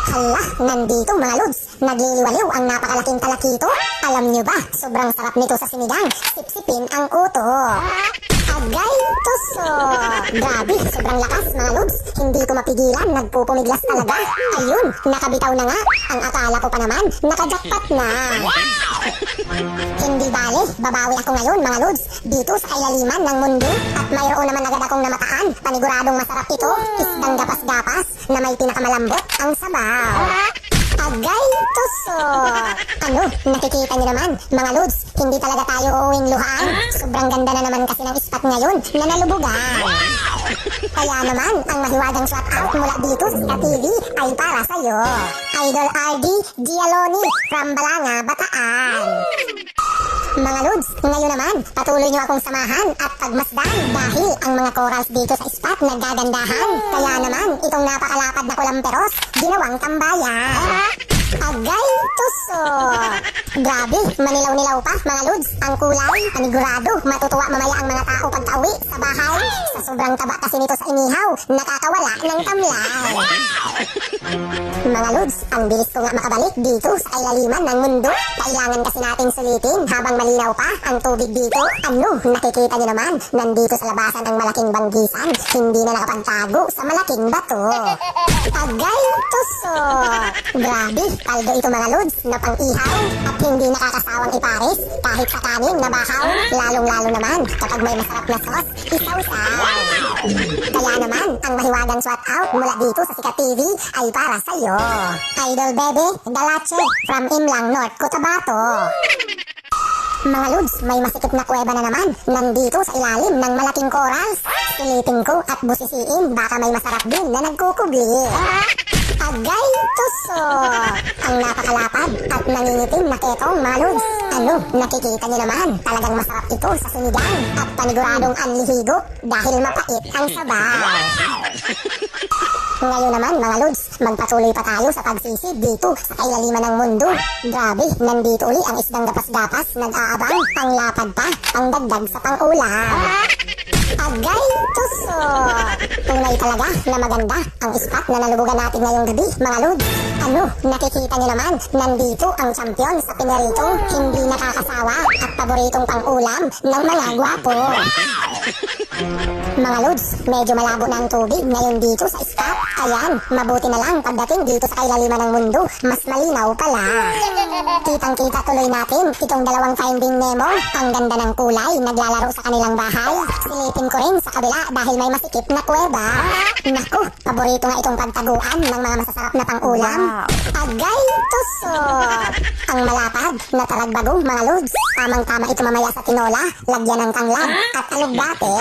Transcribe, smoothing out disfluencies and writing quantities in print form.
Hala, nandito mga lods. Nagliliwaliw ang napakalaking talakito. Alam nyo ba, sobrang sarap nito sa sinigang. Sipsipin ang uto. Agay tuso. Grabe, sobrang lakas mga lods. Hindi ko mapigilan, nagpupumiglas talaga. Ayun, nakabitaw na nga. Ang akala ko pa naman, nakajakpat na. Hindi bale, babawi ako ngayon mga lods. Dito sa kailaliman ng mundo. At mayroon naman agad akong namataan. Paniguradong masarap ito. Isdang gapas-gapas na may pinakamalambot ang sabaw. Agay tuso. Ano, nakikita niyo naman mga lods, hindi talaga tayo uuwing luhaan. Sobrang ganda na naman kasi ng spot ngayon na nalubugan. Kaya naman, ang mahiwagang shout out mula dito sa Sika TV ay para sa'yo. Idol RD Gialoni from Balanga, Bataan. Mga lods, ngayon naman, patuloy nyo akong samahan at pagmasdan dahil ang mga corals dito sa spot naggagandahan. Kaya naman, itong napakalapad na kulamperos, ginawang tambayan. Agay tuso. Grabe, manilaw-nilaw pa mga lods. Ang kulay, panigurado, matutuwa mamaya ang mga tao pagka-uwi sa bahay. Sa sobrang taba kasi nito sa inihaw, nakakawala ng tamlay. Mga lods, ang bilis ko nga makabalik dito sa kailaliman ng mundo. Kailangan kasi nating sulitin habang malinaw pa ang tubig dito. Ano, nakikita niyo naman, nandito sa labasan ang malaking banggisan. Hindi na nakapagtago sa malaking bato. Agay tuso. Grabe, paldo ito mga lods na pang-ihaw at hindi nakakasawang ipares kahit sa kanin na bahaw. Lalong-lalo naman kapag may masarap na sauce, isaw-saw. Kaya naman, ang mahiwagang shout out mula dito sa Sika TV ay para sa'yo. Idol Bebe Dalache from Imlang, North Cotabato. Mga lods, may masikip na kuweba na naman nandito sa ilalim ng malaking corals. Silipin ko at busisiin, baka may masarap din na nagkukubli. Agay tuso. Ang napakalapad at nangingitim na ketong mga lods. Ano, nakikita niyo naman, talagang masarap ito sa sinigang at paniguradong anlihigop dahil mapait ang sabaw. Ngayon naman mga lods, magpatuloy pa tayo sa pagsisid dito sa kailaliman ng mundo. Grabe, nandito uli ang isdang gapas-gapas, nag-aabang, panglapad pa, pangdagdag sa pang-ulam. Agay tuso. Tunay talaga na maganda ang spot na nalubugan natin ngayong gabi mga lods. Ano, nakikita niyo naman, nandito ang champion sa pineritong hindi nakakasawa at paboritong pang-ulam ng mga gwapo. Mga lods, medyo malabo na ang tubig ngayon dito sa spot. Ayan, mabuti na lang pagdating dito sa kailaliman ng mundo, mas malinaw pala. Kitang-kita tuloy natin itong dalawang Finding Nemo. Ang ganda ng kulay, naglalaro sa kanilang bahay. Silipin ko rin sa kabila dahil may masikip na kuweba. Naku, paborito nga itong pagtaguan ng mga masasarap na pang-ulam. Agay tuso. Ang malapad na talagbagong mga lods. Tamang-tama ito mamaya sa tinola, lagyan ng tanglad at alugbate.